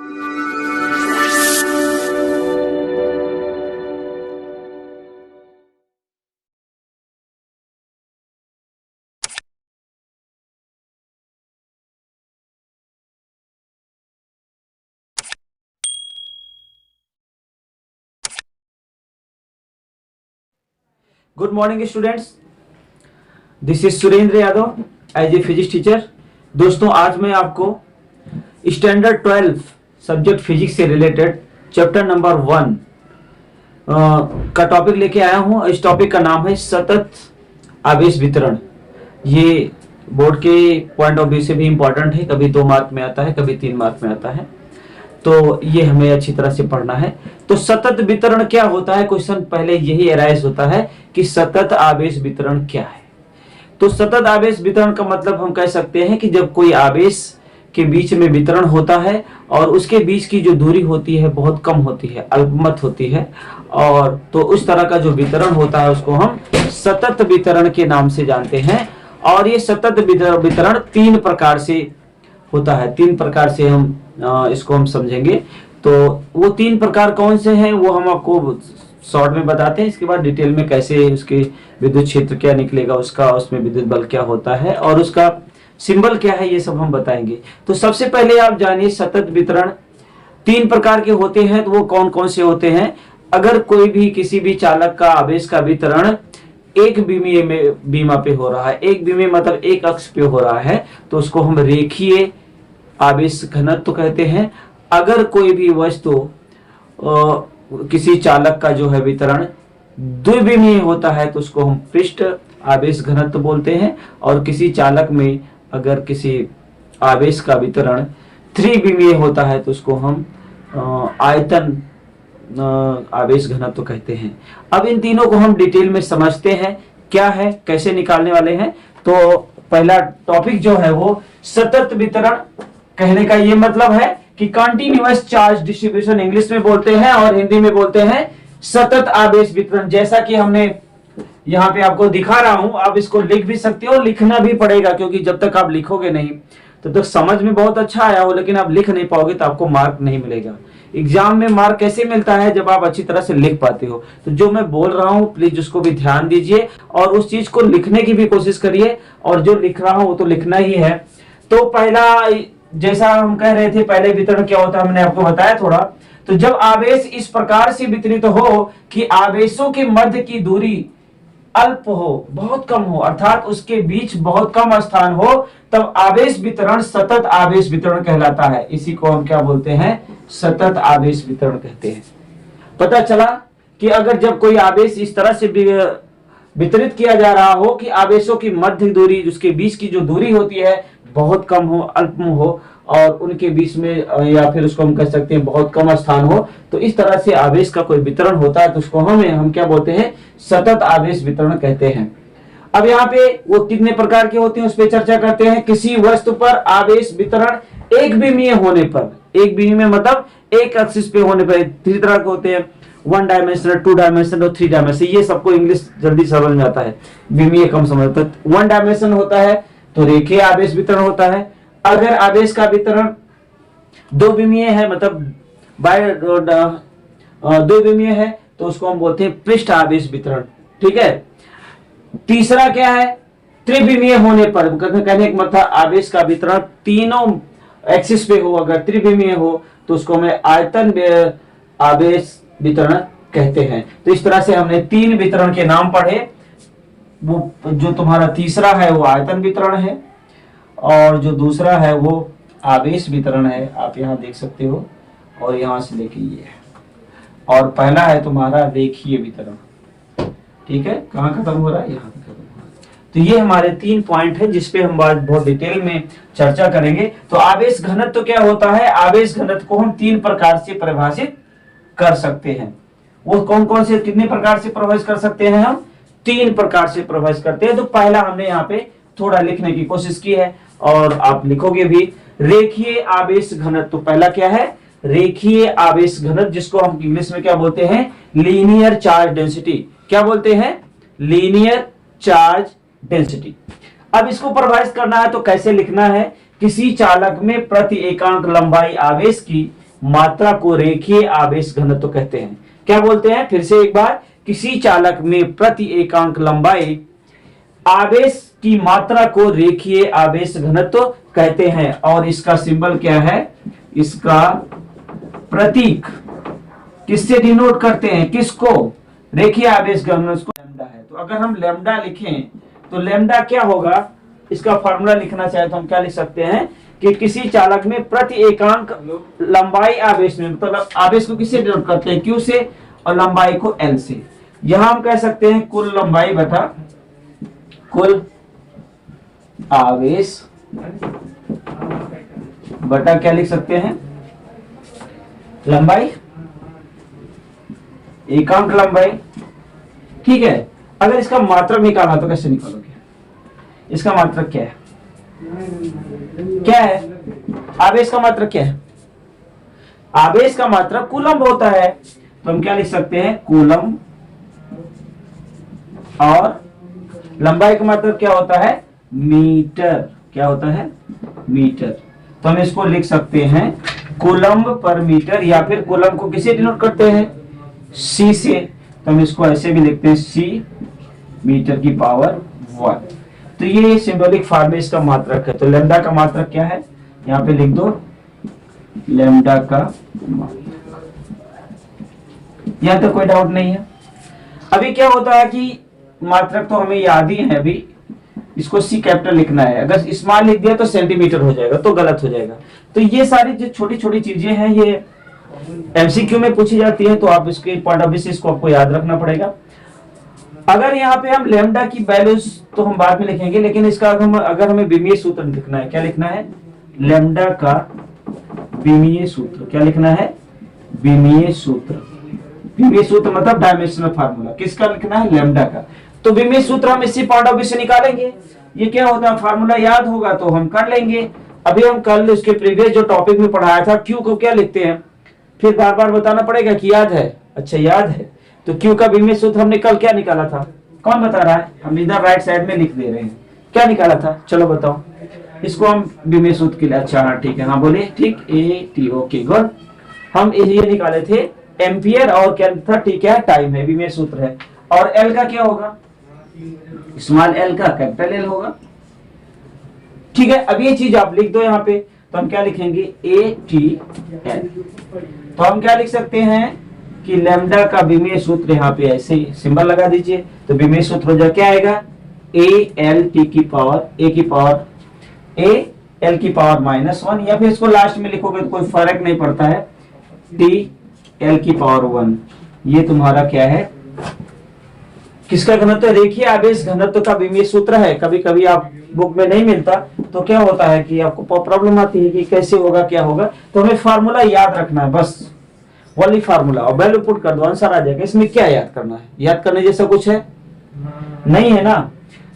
Good morning students, this is Surendra Yadav as a physics teacher. दोस्तों, आज मैं आपको स्टैंडर्ड 12 सब्जेक्ट फिजिक्स से रिलेटेड चैप्टर नंबर 1 का टॉपिक लेके आया हूं। इस टॉपिक का नाम है सतत आवेश वितरण। ये बोर्ड के पॉइंट ऑफ व्यू से भी इंपॉर्टेंट है, कभी 2 मार्क में आता है, कभी 3 मार्क में आता है, तो ये हमें अच्छी तरह से पढ़ना है। तो सतत वितरण क्या होता है, क्वेश्चन पहले यही अराइज होता है कि सतत आवेश वितरण क्या है। तो सतत आवेश वितरण का मतलब हम कह सकते हैं कि जब कोई आवेश के बीच में वितरण होता है और उसके बीच की जो दूरी होती है बहुत कम होती है, अल्पमत होती है, और तो उस तरह का जो वितरण होता है उसको हम सतत वितरण के नाम से जानते हैं। और ये सतत वितरण 3 प्रकार से होता है। 3 प्रकार से हम इसको हम समझेंगे। तो वो 3 प्रकार कौन से हैं वो हम आपको शॉर्ट में बताते हैं, इसके बाद डिटेल में कैसे उसके विद्युत क्षेत्र क्या निकलेगा, उसका उसमें विद्युत बल क्या होता है और उसका सिंबल क्या है, ये सब हम बताएंगे। तो सबसे पहले आप जानिए सतत वितरण 3 प्रकार के होते हैं। तो वो कौन कौन से होते हैं। अगर कोई भी किसी भी चालक का आवेश का वितरण एक विमीय में बीमा पे हो रहा है, एक विमीय मतलब एक अक्ष पे हो रहा है, तो उसको हम रेखीय आवेश घनत्व कहते हैं। अगर कोई भी वस्तु किसी चालक का जो है वितरण द्विविमीय होता है तो उसको हम पृष्ठ आवेश घनत्व बोलते हैं। और किसी चालक में अगर किसी आवेश का वितरण त्रिविमीय होता है तो उसको हम आयतन आवेश घनत्व कहते हैं। अब इन तीनों को हम डिटेल में समझते हैं क्या है, कैसे निकालने वाले हैं। तो पहला टॉपिक जो है वो सतत वितरण। कहने का ये मतलब है कि कंटिन्यूअस चार्ज डिस्ट्रीब्यूशन इंग्लिश में बोलते हैं और हिंदी में बोलते हैं सतत आवेश वितरण। जैसा कि हमने यहाँ पे आपको दिखा रहा हूं, आप इसको लिख भी सकते हो, लिखना भी पड़ेगा, क्योंकि जब तक आप लिखोगे नहीं तब तक समझ में बहुत अच्छा आया हो, लेकिन आप लिख नहीं पाओगे तो आपको मार्क नहीं मिलेगा। एग्जाम में मार्क कैसे मिलता है, जब आप अच्छी तरह से लिख पाते हो। तो जो मैं बोल रहा हूं प्लीज उसको भी ध्यान दीजिए और उस चीज को लिखने की भी कोशिश करिए, और जो लिख रहा हूं वो तो लिखना ही है। तो पहला, जैसा हम कह रहे थे, पहले वितरण क्या होता है हमने आपको बताया थोड़ा। तो जब आवेश इस प्रकार से वितरित हो कि आवेशों के मध्य की दूरी अल्प हो, बहुत कम हो, अर्थात उसके बीच बहुत कम स्थान हो, तब आवेश वितरण सतत आवेश वितरण कहलाता है। इसी को हम क्या बोलते हैं, सतत आवेश वितरण कहते हैं। पता चला कि अगर जब कोई आवेश इस तरह से वितरित किया जा रहा हो कि आवेशों की मध्य दूरी, उसके बीच की जो दूरी होती है बहुत कम हो, अल्प हो, और उनके बीच में या फिर उसको हम कह सकते हैं बहुत कम स्थान हो, तो इस तरह से आवेश का कोई वितरण होता है तो उसको हम क्या बोलते हैं, सतत आवेश वितरण कहते हैं। अब यहाँ पे वो कितने प्रकार के होते हैं उस पर चर्चा करते हैं। किसी वस्तु पर आवेश वितरण एक विमीय होने पर, एक विमीय मतलब एक एक्सिस पे होने पर 3 तरह के होते हैं, 1 डायमेंशनल, 2 डायमेंशनल और 3 डायमेंशनल। ये सबको इंग्लिश जल्दी समझ में आता है, विमीय कम समझ। तो 1 डायमेंशन होता है तो रेखीय आवेश वितरण होता है। अगर आवेश का वितरण 2 विमीय है, मतलब 2 विमीय है, तो उसको हम बोलते हैं पृष्ठ आवेश वितरण। ठीक है। तीसरा क्या है, त्रिविमीय होने पर, कहने का मतलब आवेश का वितरण तीनों एक्सिस पे हो, अगर त्रिविमीय हो तो उसको हमें आयतन आवेश वितरण कहते हैं। तो इस तरह से हमने 3 वितरण के नाम पढ़े। वो जो तुम्हारा तीसरा है वो आयतन वितरण है, और जो दूसरा है वो आवेश वितरण है, आप यहाँ देख सकते हो, और यहाँ से लेके ये है, और पहला है तुम्हारा रेखीय वितरण। ठीक है, कहाँ खत्म हो रहा है, यहाँ पे खत्म हो रहा है। तो ये हमारे 3 पॉइंट है जिसपे हम बात बहुत डिटेल में चर्चा करेंगे। तो आवेश घनत्व तो क्या होता है, आवेश घनत्व को हम 3 प्रकार से परिभाषित कर सकते हैं। वो कौन कौन से, कितने प्रकार से परिभाषित कर सकते हैं हम, 3 प्रकार से प्रभावित करते हैं। तो पहला हमने यहाँ पे थोड़ा लिखने की कोशिश की है और आप लिखोगे भी, रेखीय आवेश घनत्व। तो पहला क्या है, रेखीय आवेश घनत्व, जिसको हम इंग्लिश में क्या बोलते हैं, लीनियर चार्ज डेंसिटी। क्या बोलते हैं, लीनियर चार्ज डेंसिटी। अब इसको परिभाषित करना है तो कैसे लिखना है, किसी चालक में प्रति एकांक लंबाई आवेश की मात्रा को रेखीय आवेश घनत्व कहते हैं। क्या बोलते हैं, फिर से एक बार, किसी चालक में प्रति एकांक लंबाई आवेश की मात्रा को रेखीय आवेश घनत्व कहते हैं। और इसका सिंबल क्या है, इसका प्रतीक किससे डिनोट करते हैं, किसको, रेखीय आवेश घनत्व को, लैम्डा है। तो अगर हम लैम्डा लिखें तो लैम्डा क्या होगा, इसका फार्मूला लिखना चाहे तो हम क्या लिख सकते हैं कि किसी चालक में प्रति एकांक लंबाई आवेश में, मतलब आवेश को किससे डिनोट करते हैं, क्यू से, और लंबाई को एल से। यहां हम कह सकते हैं कुल लंबाई बटा कुल आवेश बटा क्या लिख सकते हैं, लंबाई, एकांक लंबाई। ठीक है, अगर इसका मात्रक निकालना तो कैसे निकालोगे, इसका मात्रक क्या है, क्या है, आवेश का मात्रक क्या है, आवेश का मात्रक कूलम्ब होता है। तो हम क्या लिख सकते हैं, कूलम्ब, और लंबाई का मात्रक क्या होता है, मीटर, क्या होता है, मीटर। तो हम इसको लिख सकते हैं कूलम्ब पर मीटर, या फिर कूलम्ब को किसे डिनोट करते हैं, सी से। तो हम इसको ऐसे भी लिखते हैं सी मीटर की पावर 1। तो ये सिंबॉलिक फॉर्म में इसका मात्रक है। तो लैम्डा का मात्रक क्या है, यहाँ पे लिख दो लैम्डा का मात्रक। यहां तक कोई डाउट नहीं है। अभी क्या होता है कि मात्रक तो हमें याद ही है, अभी इसको सी कैपिटल लिखना है, अगर स्मॉल लिख दिया तो सेंटीमीटर हो जाएगा, तो गलत हो जाएगा। तो ये सारी जो छोटी छोटी चीजें हैं ये एमसीक्यू में पूछी जाती है, तो आप इसके पॉइंट ऑफ व्यू से इसको आपको याद रखना पड़ेगा। अगर यहाँ पे हम लैम्डा की वैल्यूज तो हम बाद में लिखेंगे, लेकिन इसका अगर हमें विमीय सूत्र लिखना है, क्या लिखना है, लैम्डा का विमीय सूत्र, क्या लिखना है, विमीय सूत्र। विमीय सूत्र मतलब डायमेंशनल फार्मूला, किसका लिखना है, लैम्डा का। तो विमीय सूत्र हम इसी पॉइंट ऑफ व्यू से निकालेंगे। ये क्या होता है, फार्मूला याद होगा तो हम कर लेंगे। अभी हम कल उसके प्रीवियस जो टॉपिक में पढ़ाया था, क्यू को क्या लिखते हैं, फिर बार बार बताना पड़ेगा कि याद है, अच्छा याद है। तो क्यू का विमीय सूत्र हमने कल क्या निकाला था, कौन बता रहा है, हम इधर राइट साइड में लिख दे रहे हैं, क्या निकाला था, चलो बताओ इसको हम विमीय सूत्र के लिए। अच्छा हाँ ठीक है, हाँ बोलिए, ठीक, ए टी, ओके गुड। हम ये निकाले थे एम्पियर, और क्या था, ठीक है, टाइम है, विमीय सूत्र है। और एल का क्या होगा, स्मॉल एल का कैपिटल एल होगा। ठीक है, अब ये चीज आप लिख दो यहाँ पे। तो हम क्या लिखेंगे, ए टी एल। तो हम क्या लिख सकते हैं कि लैम्डा का विमीय सूत्र यहाँ पे ऐसे सिंबल लगा दीजिए। तो विमीय सूत्र हो जाए, क्या आएगा, ए एल टी की पावर, ए की पावर ए एल की पावर -1, या फिर इसको लास्ट में लिखोगे तो कोई फर्क नहीं पड़ता है, टी एल की पावर 1। ये तुम्हारा क्या है, किसका घनत्व, रेखीय आवेश घनत्व का विमीय सूत्र है। कभी कभी आप बुक में नहीं मिलता तो क्या होता है कि आपको प्रॉब्लम आती है कि कैसे होगा, क्या होगा। तो हमें फार्मूला याद रखना है, बस वही फार्मूला, और वैल्यू पुट कर दो, आंसर आ जाएगा। इसमें क्या याद करना है, याद करने जैसा कुछ है नहीं है ना।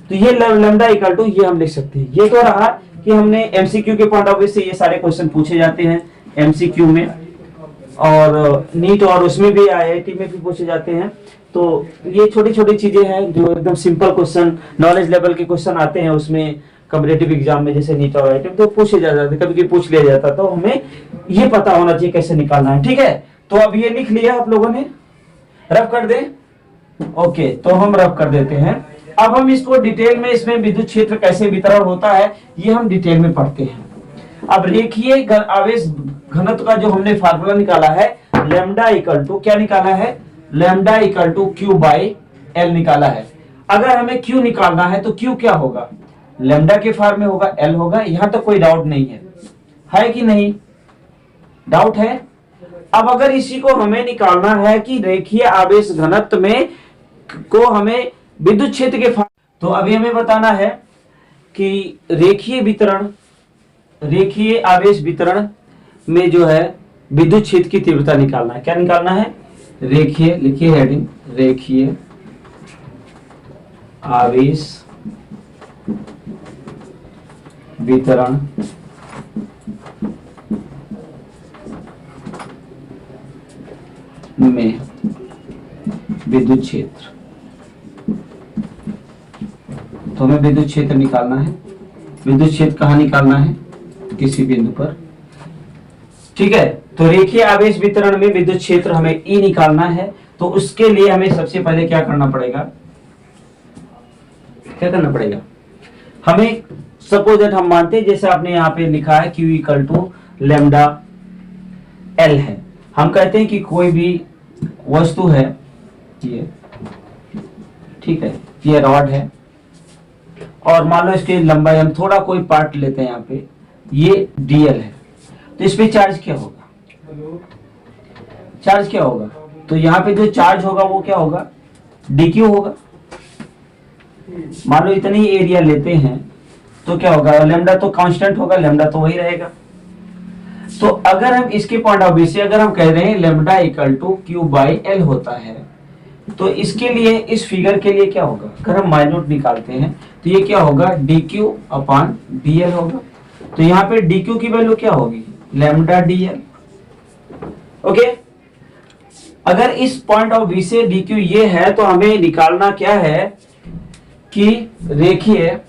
तो ये लैम्डा इक्वल टू, ये हम लिख सकते हैं। ये तो रहा कि हमने एमसीक्यू के पॉइंट ऑफ व्यू से ये सारे क्वेश्चन पूछे जाते हैं एमसीक्यू में, और नीट और उसमें भी आईआईटी में भी पूछे जाते हैं। तो ये छोटी छोटी चीजें हैं जो एकदम सिंपल क्वेश्चन, नॉलेज लेवल के क्वेश्चन आते हैं उसमें कॉम्पिटिटिव एग्जाम में, जैसे नीट और आईआईटी में तो पूछे जाते हैं, कभी कभी पूछ लिया जाता। तो हमें ये पता होना चाहिए कैसे निकालना है। ठीक है, तो अब ये लिख लिया आप लोगों ने, रफ कर दे, ओके। तो हम रफ कर देते हैं। अब हम इसको डिटेल में, इसमें विद्युत क्षेत्र कैसे वितरण होता है ये हम डिटेल में पढ़ते हैं। अब रेखीय आवेश घनत्व का जो हमने फार्मूला निकाला है, लैम्डा इक्वल टू, क्या निकाला है, lambda equal to q by l निकाला है। अगर हमें क्यू निकालना है तो क्यू क्या होगा, लैम्डा के फॉर्म में होगा, एल होगा। यहां तक कोई डाउट नहीं है कि नहीं, डाउट है। अब अगर इसी को हमें निकालना है कि रेखीय आवेश घनत्व में को हमें विद्युत क्षेत्र के फॉर्म, तो अभी हमें बताना है कि रेखीय आवेश वितरण में जो है विद्युत क्षेत्र की तीव्रता निकालना है। क्या निकालना है, रेखीय, लिखिए हेडिंग, रेखीय आवेश वितरण में विद्युत क्षेत्र। तो हमें विद्युत क्षेत्र निकालना है। विद्युत क्षेत्र कहाँ निकालना है, किसी बिंदु पर, ठीक है। तो रेखीय आवेश वितरण में विद्युत क्षेत्र हमें ई निकालना है, तो उसके लिए हमें सबसे पहले क्या करना पड़ेगा, हमें सपोज दैट हम मानते हैं, जैसे आपने यहाँ पे लिखा है Q equal to lambda L है। हम कहते हैं कि कोई भी वस्तु है, ये ठीक है, ये रॉड है और मान लो इसकी लंबाई, हम थोड़ा कोई पार्ट लेते हैं, यहाँ पे ये dl है, तो इस पे चार्ज क्या होगा, तो यहाँ पे जो चार्ज होगा वो क्या होगा, dq होगा। मान लो इतनी एरिया लेते हैं तो क्या होगा, लैम्डा तो कांस्टेंट होगा, लैम्डा तो वही रहेगा। तो अगर हम इसके पॉइंट ऑफ व्यू से अगर हम कह रहे हैं lambda equal to Q by L होता है, तो इसके लिए इस फिगर के लिए क्या होगा, अगर हम माइन्यूट निकालते हैं तो ये क्या होगा, dq अपॉन dl होगा। तो यहाँ पे dq की वैल्यू क्या होगी, लैम्डा dl। ओके, अगर इस पॉइंट ऑफ व्यू से dq ये है, तो हमें निकालना क्या है कि रेखीय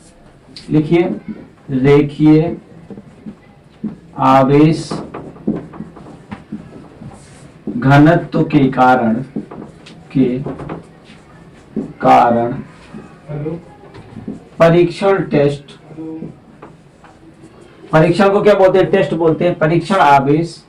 आवेश घनत्व के कारण परीक्षण को क्या बोलते हैं, टेस्ट बोलते हैं। परीक्षण आवेश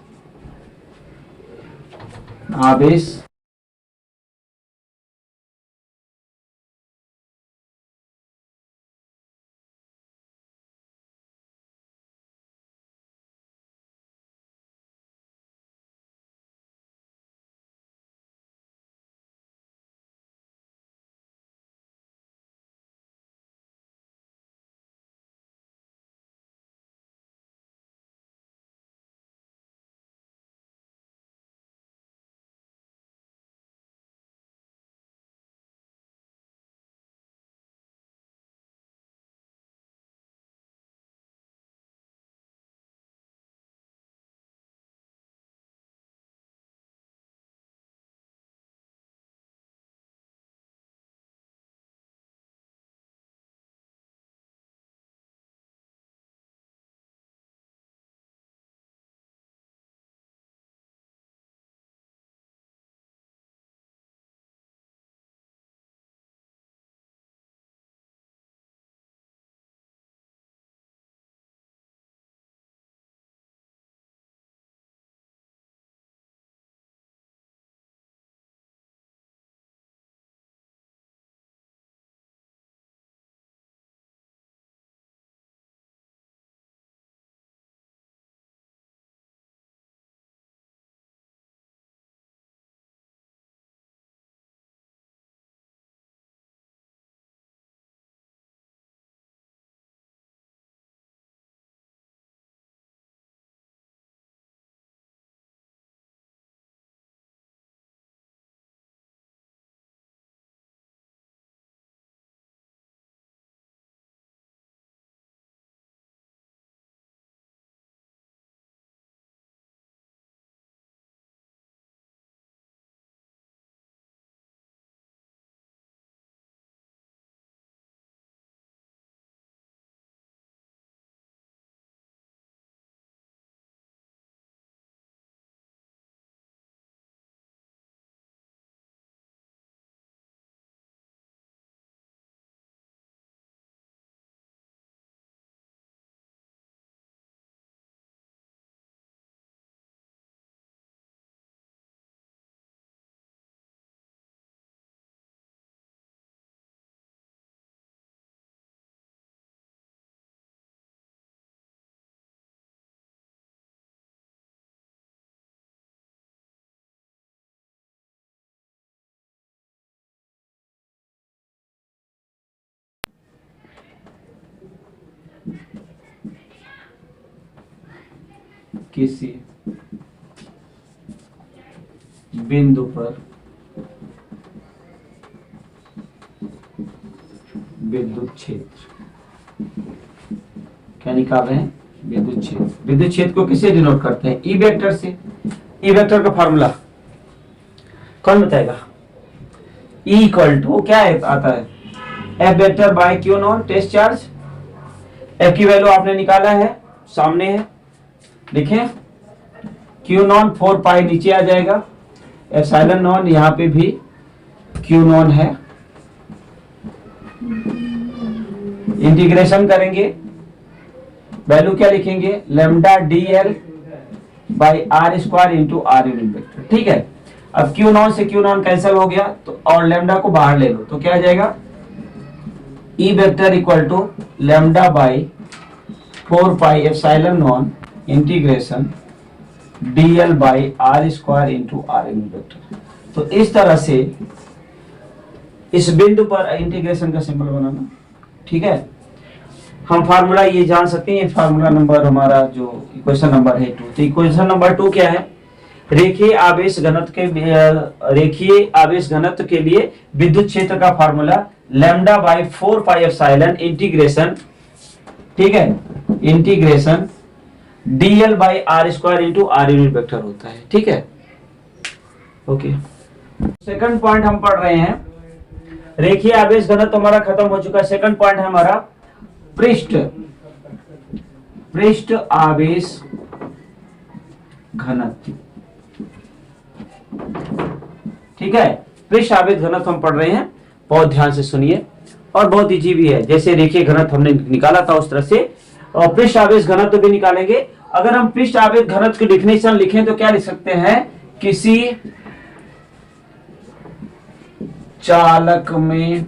किसी बिंदु पर विद्युत क्षेत्र क्या निकाल रहे हैं, विद्युत क्षेत्र। विद्युत क्षेत्र को किसे डिनोट करते हैं, ई वेक्टर से। ई वेक्टर का फार्मूला कौन बताएगा, ई इक्वल टू क्या है, आता है F vector by q naught test charge. F की वैल्यू आपने निकाला है, सामने है, देखें क्यू नॉन 4 पाई नीचे आ जाएगा, एप्सिलॉन नॉन यहाँ पे भी क्यू नॉन है। इंटीग्रेशन करेंगे, वैल्यू क्या लिखेंगे, lambda d l by r square into r unit vector. ठीक है, अब क्यू नॉन से क्यू नॉन कैंसिल हो गया तो और लैम्डा को बाहर ले लो तो क्या आ जाएगा, E vector equal to lambda by 4 pi epsilon naught integration d l by r square into r unit vector. तो इस तरह से इस बिंदु पर इंटीग्रेशन का सिंबल बनाना। ठीक है, हम फार्मूला ये जान सकते हैं, फार्मूला नंबर हमारा जो इक्वेशन नंबर है 2। तो इक्वेशन नंबर 2 क्या है, रेखीय आवेश घनत्व के लिए विद्युत क्षेत्र का formula lambda by 4 pi epsilon integration, ठीक है, integration d l by r square into r unit vector होता है। ठीक है, ओके। सेकंड पॉइंट हम पढ़ रहे हैं, रेखीय आवेश घनत्व हमारा खत्म हो चुका है। सेकंड पॉइंट है हमारा पृष्ठ आवेश घनत्व। ठीक है, पृष्ठ आवेश घनत्व हम पढ़ रहे हैं, बहुत ध्यान से सुनिए और बहुत इजी भी है। जैसे रेखीय घनत्व हमने निकाला था उस तरह से और पृष्ठ आवेश घनत्व भी निकालेंगे। अगर हम पृष्ठ आवेश घनत्व की डिफिनेशन लिखें तो क्या लिख सकते हैं, किसी चालक में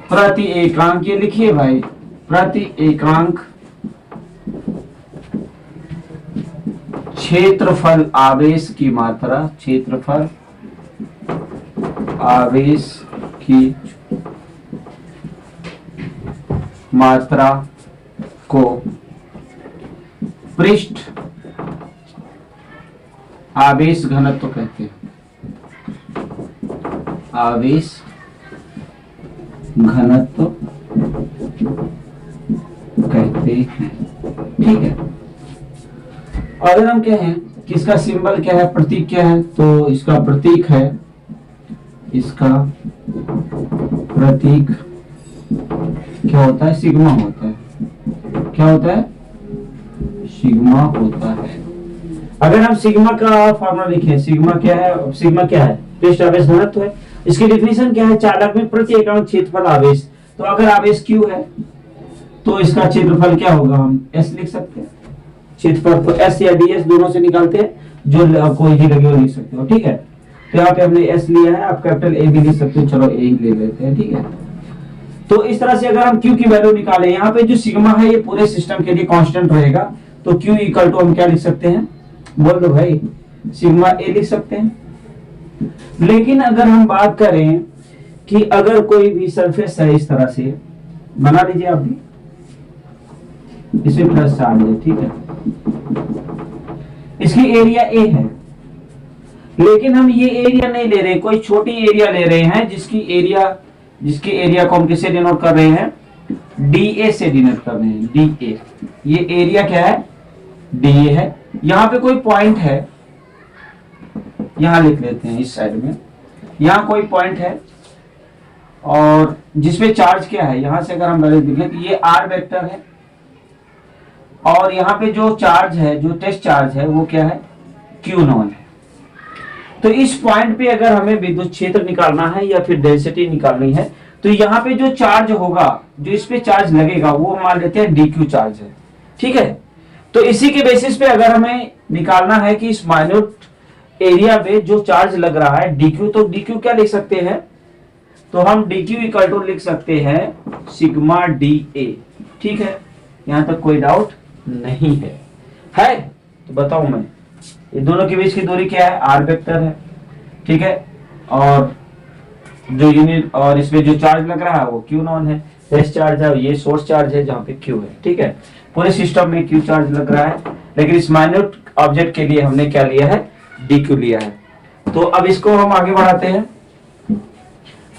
प्रति एकांक, ये लिखिए भाई, प्रति एकांक क्षेत्रफल आवेश की मात्रा, क्षेत्रफल आवेश की मात्रा को पृष्ठ आवेश घनत्व कहते हैं, आवेश घनत्व कहते हैं। ठीक है, अगर हम कहें कि इसका सिंबल क्या है, प्रतीक क्या है, तो इसका प्रतीक है, इसका प्रतीक क्या होता है, सिग्मा होता है। क्या होता है, सिग्मा होता है। अगर हम सिग्मा का फॉर्मूला लिखें, सिग्मा क्या है, सिग्मा क्या है, पृष्ठ आवेश घनत्व है। इसकी डिफिनेशन क्या है, चालक में प्रति एकांक क्षेत्रफल आवेश। तो अगर आवेश Q है तो इसका क्षेत्रफल क्या होगा, हम S लिख सकते हैं। क्षेत्रफल तो S या DS दोनों से निकालते हैं, जो कोई भी लगे वो लिख सकते हो। ठीक है, तो यहाँ पे हमने S लिया है, आप कैपिटल A भी लिख सकते हो, चलो A ही ले लेते हैं। ठीक है, तो इस तरह से अगर हम Q की वैल्यू निकालें, यहाँ पे जो सिग्मा है ये पूरे सिस्टम के लिए कांस्टेंट रहेगा, तो Q इक्वल टू हम क्या लिख सकते हैं, बोल दो भाई, सिग्मा A लिख सकते हैं। लेकिन अगर हम बात करें कि अगर कोई भी सरफेस है इस तरह से, बना लीजिए आप भी, इसे प्लस चार्ज है। ठीक है, इसकी एरिया A है, लेकिन हम ये एरिया नहीं ले रहे, कोई छोटी एरिया ले रहे हैं जिसकी एरिया को हम किससे डिनोट कर रहे हैं, DA से डिनोट कर रहे हैं, DA। ये एरिया क्या है, DA है। यहाँ पे कोई पॉइंट है, यहां लिख लेते हैं इस साइड में, यहां कोई पॉइंट है और जिसपे चार्ज क्या है, यहां से अगर हम देखें तो ये R वेक्टर है और यहाँ पे जो चार्ज है, जो टेस्ट चार्ज है वो क्या है, Q नॉन है। तो इस पॉइंट पे अगर हमें विद्युत क्षेत्र निकालना है या फिर डेंसिटी निकालनी है, तो यहाँ पे जो चार्ज होगा, जो इस पे चार्ज लगेगा, वो हम मान लेते हैं DQ चार्ज है। ठीक है, तो इसी के बेसिस पे अगर हमें निकालना है कि इस माइन्यूट एरिया पे जो चार्ज लग रहा है DQ, तो DQ क्या लिख सकते हैं, तो हम DQ इक्वल टू लिख सकते हैं सिग्मा DA। ठीक है, यहां तक कोई डाउट नहीं है तो बताऊं मैं, ये दोनों के बीच की दूरी क्या है, R वेक्टर है। ठीक है, और जो यूनिट और इसमें जो चार्ज लग रहा है वो Q नॉन है, टेस्ट चार्ज है, ये सोर्स चार्ज है जहाँ पे Q है। ठीक है, पूरे सिस्टम में Q चार्ज लग रहा है, लेकिन इस माइन्यूट ऑब्जेक्ट के लिए हमने क्या लिया है, DQ लिया है। तो अब इसको हम आगे बढ़ाते हैं।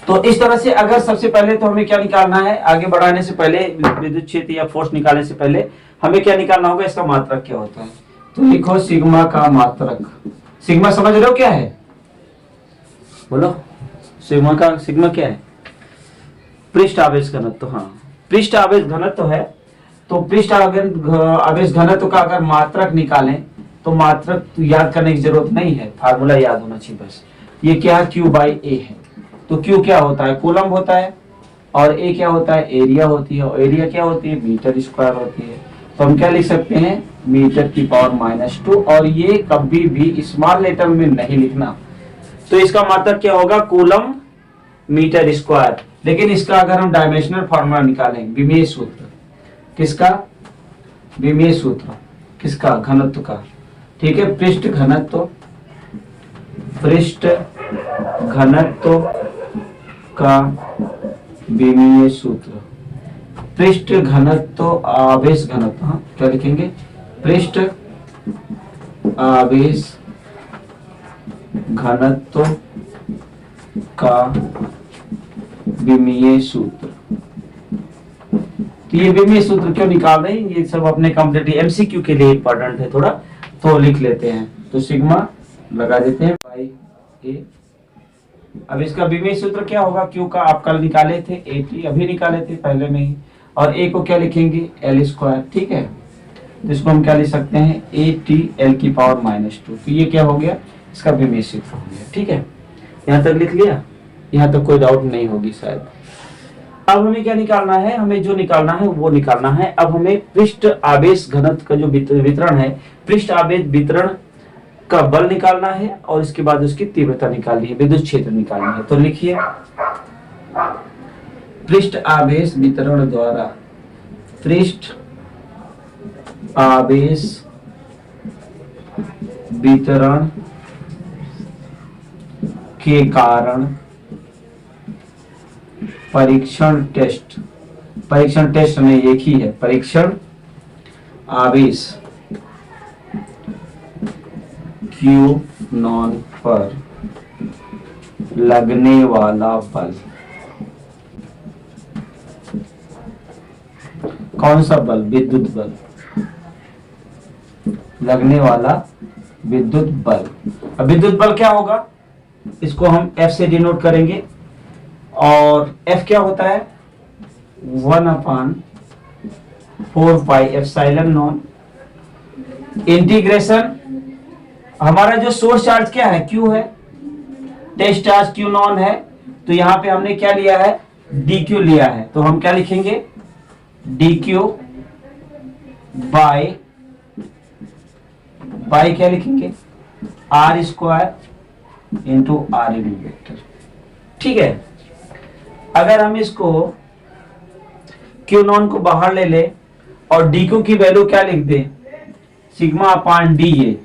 तो इस तरह से अगर सबसे पहले तो हमें क्या निकालना है, आगे बढ़ाने से पहले, विद्युत क्षेत्र या फोर्स निकालने से पहले हमें क्या निकालना होगा, इसका मात्रक क्या होता है। तो लिखो सिग्मा का मात्रक। सिग्मा समझ रहे हो क्या है, बोलो, सिग्मा क्या है, पृष्ठ आवेश घनत्व। हाँ, पृष्ठ आवेश घनत्व है। तो पृष्ठ आवेश घनत्व का अगर मात्रक निकालें तो मात्रक याद करने की जरूरत नहीं है, फार्मूला याद होना चाहिए बस। ये क्या है, Q बाई ए है। तो Q क्या होता है, कूलम होता है, और A क्या होता है, एरिया होती है, और एरिया क्या होती है, मीटर स्क्वायर होती है। तो हम क्या लिख सकते हैं, मीटर की पावर -2, और ये कभी भी स्मॉल लेटर में नहीं लिखना। तो इसका मात्रक क्या होगा, कूलम मीटर स्क्वायर। लेकिन इसका अगर हम डायमेंशनल फॉर्मूला निकालें, विमीय सूत्र, किसका, विमीय सूत्र किसका, घनत्व का, ठीक है, पृष्ठ घनत्व का विमीय सूत्र, पृष्ठ घनत्व आवेश घनत्व, हाँ क्या लिखेंगे, पृष्ठ आवेश घनत्व का विमीय सूत्र। तो ये विमीय सूत्र क्यों निकाल रहे हैं, ये सब अपने कॉम्पिटिटिव एमसीक्यू के लिए इंपॉर्टेंट है थोड़ा, तो लिख लेते हैं। तो सिग्मा लगा देते हैं बाई ए। अब इसका विमीय सूत्र क्या होगा, क्यू का आप कल निकाले थे, एटी अभी निकाले थे पहले में ही, और ए को क्या लिखेंगे, एल स्क्वायर, ठीक है। तो इसको हम क्या लिख सकते हैं, ए टी एल की पावर -2। तो ये क्या हो गया, इसका विमीय सूत्र हो गया, ठीक है। यहाँ तक लिख लिया, यहाँ तक कोई डाउट नहीं होगी शायद। अब हमें क्या निकालना है, हमें जो निकालना है वो निकालना है। अब हमें पृष्ठ आवेश घनत्व का जो वितरण है, पृष्ठ आवेश वितरण का बल निकालना है, और इसके बाद उसकी तीव्रता निकालनी है, विद्युत क्षेत्र निकालना है। तो लिखिए, पृष्ठ आवेश वितरण द्वारा, पृष्ठ आवेश वितरण के कारण परीक्षण टेस्ट नहीं, एक ही है, परीक्षण आवेश Q नॉन पर लगने वाला बल, कौन सा बल, विद्युत बल, लगने वाला विद्युत बल। अब विद्युत बल क्या होगा, इसको हम F से डिनोट करेंगे, और F क्या होता है, 1/4 पाई एप्सिलॉन नॉन इंटीग्रेशन। हमारा जो सोर्स चार्ज क्या है, Q है, टेस्ट चार्ज Q नॉन है, तो यहां पे हमने क्या लिया है, dq लिया है। तो हम क्या लिखेंगे, dq बाय क्या लिखेंगे, r square into r unit vector, ठीक है। अगर हम इसको Q नॉन को बाहर ले ले और dq की वैल्यू क्या लिख दे, सिग्मा अपान डी ए,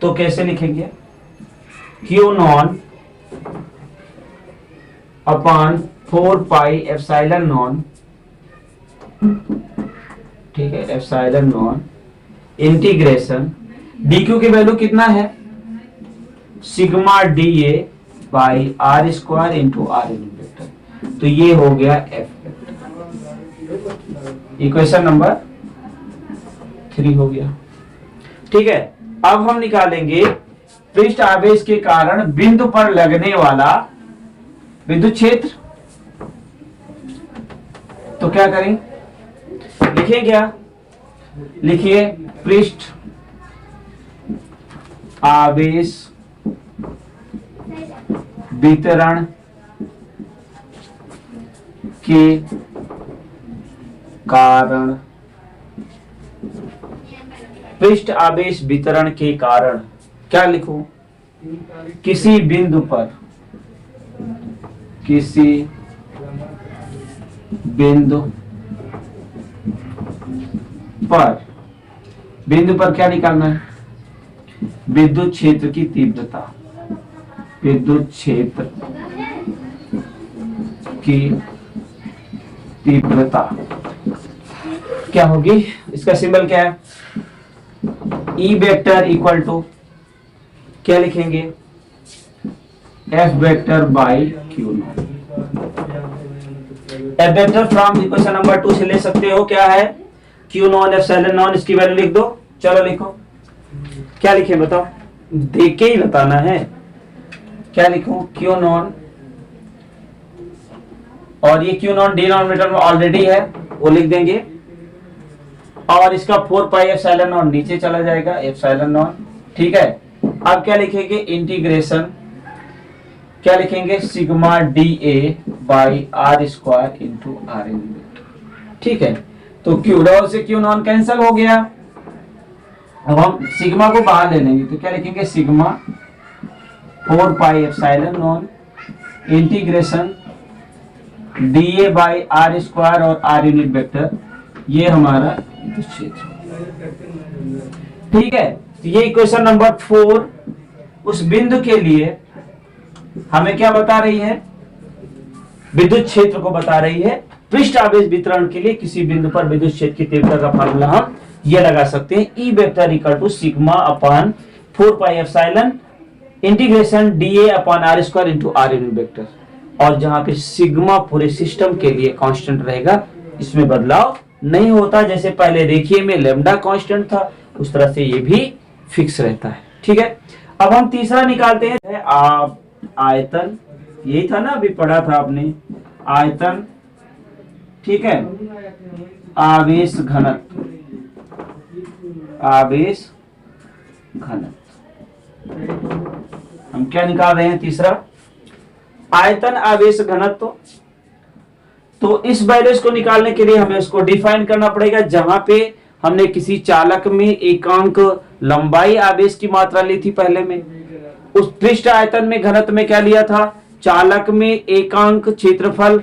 तो कैसे लिखेंगे, Q naught upon 4 pi epsilon naught, ठीक है, एप्सिलॉन नॉन इंटीग्रेशन dq की वैल्यू कितना है, sigma d a by r square into r unit vector. तो ये हो गया एफ वेक्टर, इक्वेशन नंबर 3 हो गया, ठीक है। अब हम निकालेंगे पृष्ठ आवेश के कारण बिंदु पर लगने वाला विद्युत क्षेत्र। तो क्या करें, लिखिए क्या, लिखिए पृष्ठ आवेश वितरण के कारण, पृष्ठ आवेश वितरण के कारण क्या लिखूं, किसी बिंदु पर क्या निकालना है, विद्युत क्षेत्र की तीव्रता, विद्युत क्षेत्र की तीव्रता क्या होगी, इसका सिंबल क्या है, ई वेक्टर इक्वल टू क्या लिखेंगे, F vector by Q not. F vector from equation number 2 से ले सकते हो, क्या है, क्यू नॉन एप्सिलॉन नॉन, इसकी वैल्यू लिख दो। चलो लिखो, क्या लिखे बताओ, देख के ही बताना है, क्या लिखूं, क्यू नॉन, और ये क्यू नॉन डिनोमिनेटर में ऑलरेडी है, वो लिख देंगे और इसका 4 पाई एप्सिलॉन नॉट नीचे चला जाएगा, एप्सिलॉन नॉट। ठीक है, अब क्या लिखेंगे, इंटीग्रेशन, क्या लिखेंगे, sigma d a by r square into r in. ठीक है, तो क्यू डॉल से क्यू नॉन कैंसिल हो गया। अब हम सिग्मा को बाहर ले लेंगे, तो क्या लिखेंगे, sigma 4 pi epsilon naught integration d a by r square और आर यूनिट वेक्टर, ये हमारा क्षेत्र। ठीक है, तो ये इक्वेशन नंबर 4 उस बिंदु के लिए हमें क्या बता रही है, विद्युत क्षेत्र को बता रही है। पृष्ठ आवेश वितरण के लिए किसी बिंदु पर विद्युत क्षेत्र की तीव्रता का फार्मूला हम ये लगा सकते हैं, E vector equal to sigma upon 4 pi epsilon integration d a upon r square into r unit vector. और जहां पे सिग्मा पूरे सिस्टम के लिए कांस्टेंट रहेगा, इसमें बदलाव नहीं होता। जैसे पहले रेखीय में लैम्डा कांस्टेंट था, उस तरह से ये भी फिक्स रहता है। ठीक है, अब हम तीसरा निकालते हैं, आप आयतन, यही था ना अभी पढ़ा था आपने, आयतन। ठीक है, आवेश घनत्व, आवेश घनत्व हम क्या निकाल रहे हैं, तीसरा आयतन आवेश घनत्व। तो इस वैल्यूज को निकालने के लिए हमें उसको डिफाइन करना पड़ेगा। जहां पे हमने किसी चालक में एकांक लंबाई आवेश की मात्रा ली थी पहले में, उस पृष्ठ आयतन में घनत्व में क्या लिया था, चालक में एकांक क्षेत्रफल,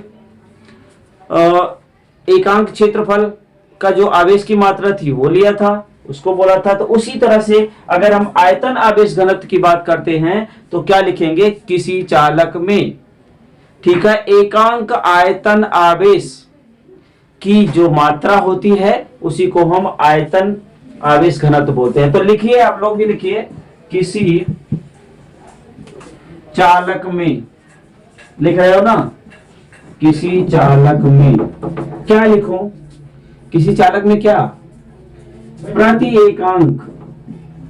एकांक क्षेत्रफल का जो आवेश की मात्रा थी वो लिया था, उसको बोला था। तो उसी तरह से अगर हम आयतन आवेश घनत्व की बात करते हैं तो क्या लिखेंगे, किसी चालक में, ठीक है, एकांक आयतन आवेश की जो मात्रा होती है उसी को हम आयतन आवेश घनत्व बोलते हैं। तो लिखिए, आप लोग भी लिखिए, किसी चालक में, लिख रहे हो ना, किसी चालक में क्या लिखूं, किसी चालक में क्या, प्रति एकांक,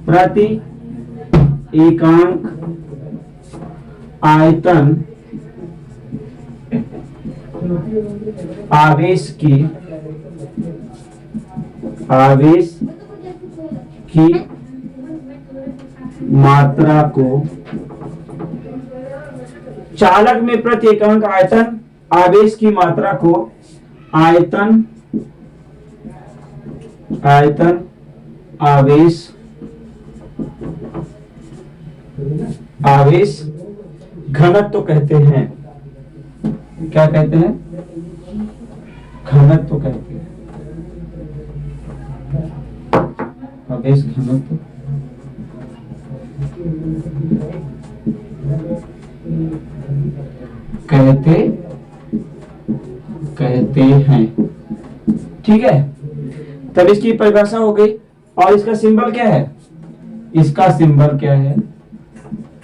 प्रति एकांक आयतन आवेश की, आवेश की मात्रा को, चालक में प्रति एकांक आयतन आवेश की मात्रा को आयतन, आयतन आवेश, आवेश घनत्व कहते हैं। क्या कहते हैं, घनत्व कहते हैं, आवेश घनत्व कहते हैं। ठीक है, तब इसकी परिभाषा हो गई। और इसका सिंबल क्या है, इसका सिंबल क्या है,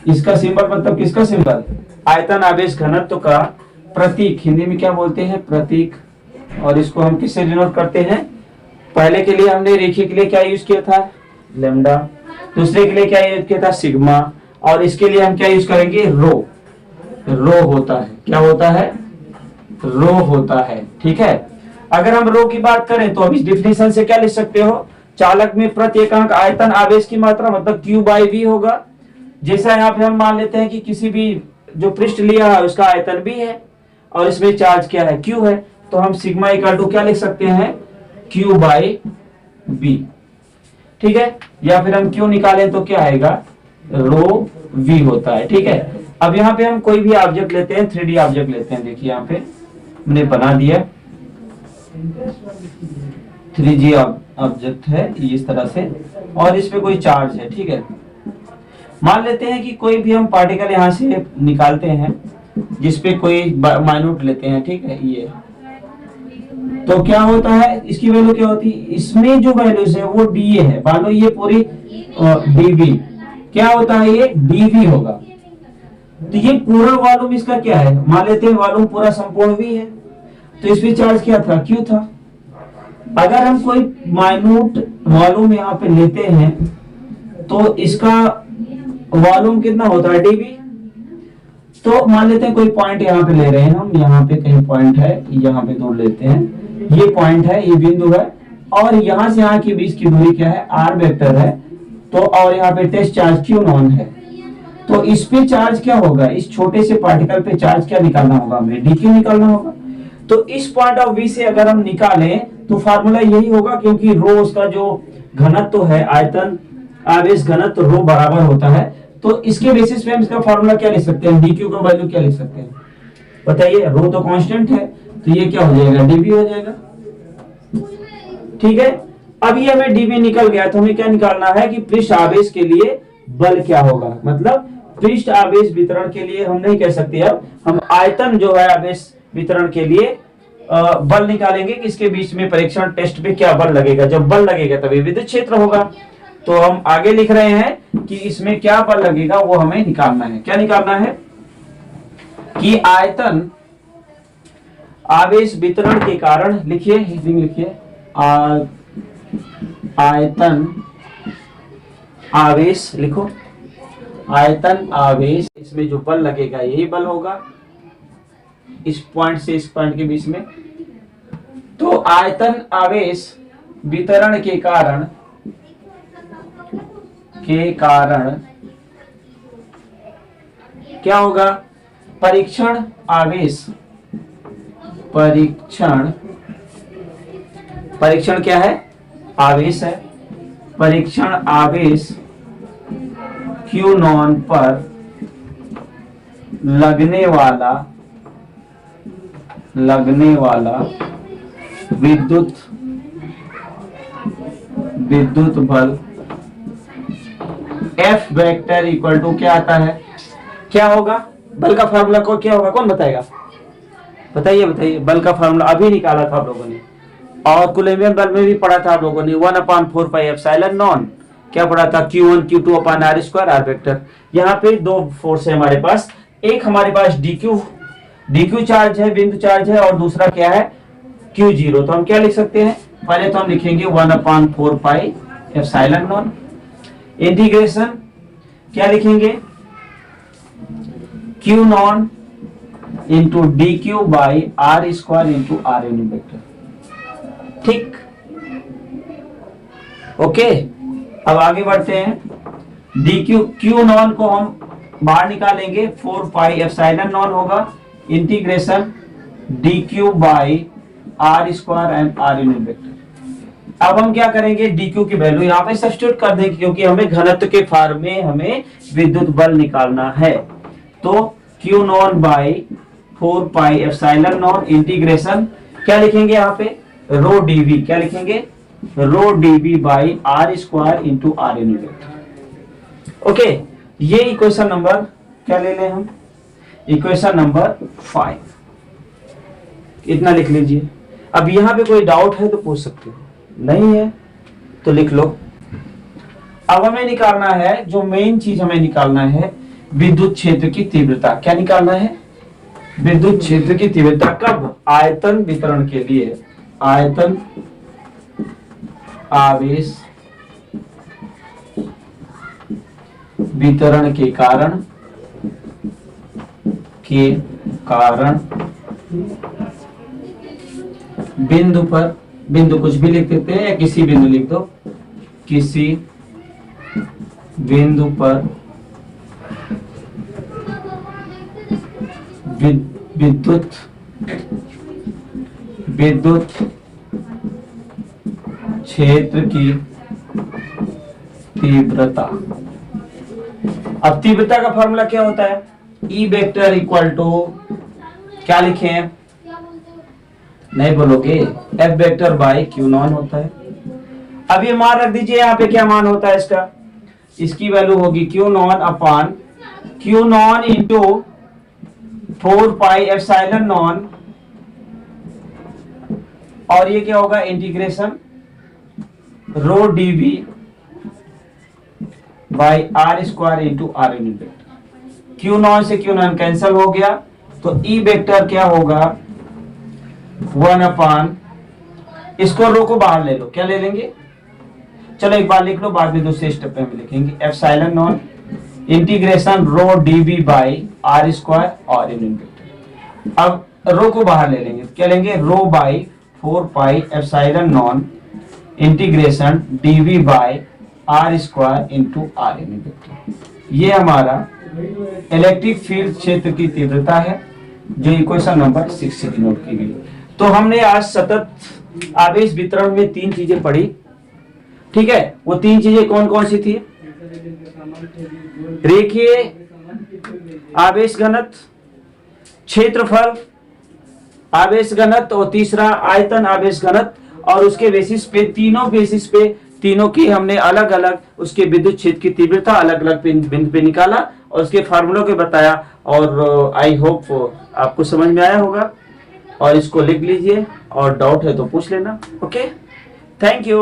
इसका सिंबल मतलब किसका सिंबल, आयतन आवेश घनत्व का प्रतीक, हिंदी में क्या बोलते हैं, प्रतीक। और इसको हम किससे डिनोट करते हैं, पहले के लिए हमने रेखीय के लिए क्या यूज किया था, लैम्डा, दूसरे के लिए क्या यूज किया था, सिग्मा, और इसके लिए हम क्या यूज करेंगे, रो। रो होता है, क्या होता है, रो होता है। ठीक है, अगर हम रो की बात करें तो हम इस डिफिनेशन से क्या लिख सकते हो, चालक में प्रति एकांक आयतन आवेश की मात्रा मतलब Q बाई V होगा। जैसा यहाँ पे हम मान लेते हैं कि किसी भी जो पृष्ठ लिया है उसका आयतन भी है और इसमें चार्ज क्या है, Q है, तो हम सिग्मा इक्वल टू क्या लिख सकते हैं, Q बाई V। ठीक है, या फिर हम Q निकालें तो क्या आएगा, रो V होता है। ठीक है, अब यहाँ पे हम कोई भी ऑब्जेक्ट लेते हैं, 3D ऑब्जेक्ट लेते हैं। देखिए यहाँ पे मैंने बना दिया 3G ऑब्जेक्ट है इस तरह से, और इस पे कोई चार्ज है। ठीक है, मान लेते हैं कि कोई भी हम पार्टिकल यहाँ से निकालते हैं जिसपे कोई माइन्यूट लेते हैं। ठीक है, ये तो क्या होता है, इसकी वैल्यू क्या होती है, इसमें जो वैल्यूज है वो DA है, मानो ये पूरी DV, क्या होता है, ये DV होगा। तो ये पूरा वॉल्यूम इसका क्या है, मान लेते हैं वॉल्यूम पूरा संपूर्ण V है, तो इसमें चार्ज क्या था, Q था। अगर हम कोई माइन्यूट वॉल्यूम यहाँ पे लेते हैं तो इसका वॉल्यूम कितना होता है, DV। तो मान लेते हैं कोई पॉइंट यहाँ पे ले रहे हैं हम, यहाँ पे कहीं पॉइंट है, यहाँ पे दूर लेते हैं, ये पॉइंट है, ये बिंदु है, और यहां से यहां के बीच की दूरी क्या है, आर वेक्टर है। तो और यहाँ पे टेस्ट चार्ज क्यू नॉन है, तो इस पे चार्ज क्या होगा, इस छोटे से पार्टिकल पे चार्ज क्या निकालना होगा, हमें डी क्यू निकालना होगा। तो इस पॉइंट ऑफ व्यू से अगर हम निकालें तो फार्मूला यही होगा, क्योंकि रो उसका जो घनत्व है, आयतन आवेश घनत्व रो बराबर होता है। तो इसके बेसिस पे हम इसका फार्मूला क्या लिख सकते हैं, डी क्यू का वैल्यू क्या लिख सकते हैं बताइए। रो तो कांस्टेंट है, तो ये क्या हो जाएगा, डीबी हो जाएगा। ठीक है, अब ये हमें डीबी निकल गया, तो हमें क्या निकालना है कि पृष्ठ आवेश के लिए बल क्या होगा। मतलब पृष्ठ आवेश वितरण के लिए हम नहीं कह सकते, अब हम आयतन जो है आवेश वितरण के लिए बल निकालेंगे कि इसके बीच में परीक्षण टेस्ट पे क्या बल लगेगा। जब बल लगेगा तभी विद्युत क्षेत्र होगा। तो हम आगे लिख रहे हैं कि इसमें क्या बल लगेगा वो हमें निकालना है। क्या निकालना है कि आयतन आवेश वितरण के कारण, लिखिए हेडिंग लिखिए, आयतन आवेश लिखो, आयतन आवेश, इसमें जो बल लगेगा यही बल होगा इस पॉइंट से इस पॉइंट के बीच में। तो आयतन आवेश वितरण के कारण क्या होगा, परीक्षण आवेश, परीक्षण क्या है, आवेश है। परीक्षण आवेश क्यू नॉन पर लगने वाला विद्युत बल F वेक्टर इक्वल टू क्या आता है, क्या होगा, बल का फार्मूला को क्या होगा, कौन बताएगा, बताइए। बल का फार्मूला अभी निकाला था आप लोगों ने, और कूलम्बियन बल में भी पढ़ा था आप लोगों ने, 1/4 पाई एप्सिलॉन नॉन, क्या पढ़ा था, Q1 Q2 upon R square R vector. यहाँ पे दो फोर्स है हमारे पास, एक हमारे पास DQ चार्ज है, बिंदु चार्ज है, और दूसरा क्या है, Q0। तो हम क्या लिख सकते हैं, पहले तो हम लिखेंगे 1/4 पाई एप्सिलॉन नॉन, इंटीग्रेशन क्या लिखेंगे, Q naught into DQ by R square into R unit vector. ठीक, ओके। अब आगे बढ़ते हैं, Q नॉन को हम बाहर निकालेंगे, 4 पाई एप्सिलॉन नॉन होगा, integration DQ by R square and R unit vector. अब हम क्या करेंगे, DQ की वैल्यू यहाँ पे सब्स्टिट्यूट कर देंगे, क्योंकि हमें घनत्व के फॉर्म में हमें विद्युत बल निकालना है। तो Q naught by 4 pi epsilon naught integration क्या लिखेंगे यहाँ पे, रो डीवी, क्या लिखेंगे, rho DV by R square into R unit vector. Okay, ये इक्वेशन नंबर क्या ले लें हम, इक्वेशन नंबर 5, इतना लिख लीजिए। अब यहाँ पे कोई डाउट है तो पूछ सकते हो, नहीं है तो लिख लो। अब हमें निकालना है, जो मेन चीज हमें निकालना है, विद्युत क्षेत्र की तीव्रता। क्या निकालना है, विद्युत क्षेत्र की तीव्रता कब, आयतन वितरण के लिए, आयतन आवेश वितरण के कारण बिंदु पर, बिंदु कुछ भी लिख देते हैं या किसी बिंदु लिख दो, किसी बिंदु पर विद्युत क्षेत्र की तीव्रता। अब तीव्रता का फॉर्मूला क्या होता है, E वेक्टर इक्वल टू क्या लिखें, नहीं बोलोगे, F vector by Q non होता है। अब ये मान रख दीजिए, यहाँ पे क्या मान होता है इसका, इसकी वैल्यू होगी Q naught upon Q naught into 4 pi epsilon naught, और ये क्या होगा, integration rho DV by R square into R unit vector. Q naught से Q नॉन कैंसिल हो गया, तो E वेक्टर क्या होगा, 1 अपॉन, इसको रो को बाहर ले लो, क्या ले लेंगे, चलो एक बार लिख लो, बाद में दूसरे स्टेप पे हम लिखेंगे, epsilon naught integration rho DV by R square और यूनिट वेक्टर। अब रो को बाहर ले लेंगे, क्या लेंगे, rho by 4 pi epsilon naught integration dv by R square into R n. ये हमारा इलेक्ट्रिक फील्ड क्षेत्र की तीव्रता है जो इक्वेशन नंबर 6 से डिनोट की गई। तो हमने आज सतत आवेश वितरण में 3 चीजें पढ़ी, ठीक है। वो 3 चीजें कौन कौन सी थी? रेखीय आवेश घनत्व, क्षेत्रफल आवेश घनत्व और तीसरा आयतन आवेश घनत्व। और उसके बेसिस पे तीनों की हमने अलग अलग उसके विद्युत क्षेत्र की तीव्रता अलग अलग बिंदु पे निकाला और उसके फार्मूलों के बताया। और आई होप आपको समझ में आया होगा और इसको लिख लीजिए और डाउट है तो पूछ लेना। Okay, thank you.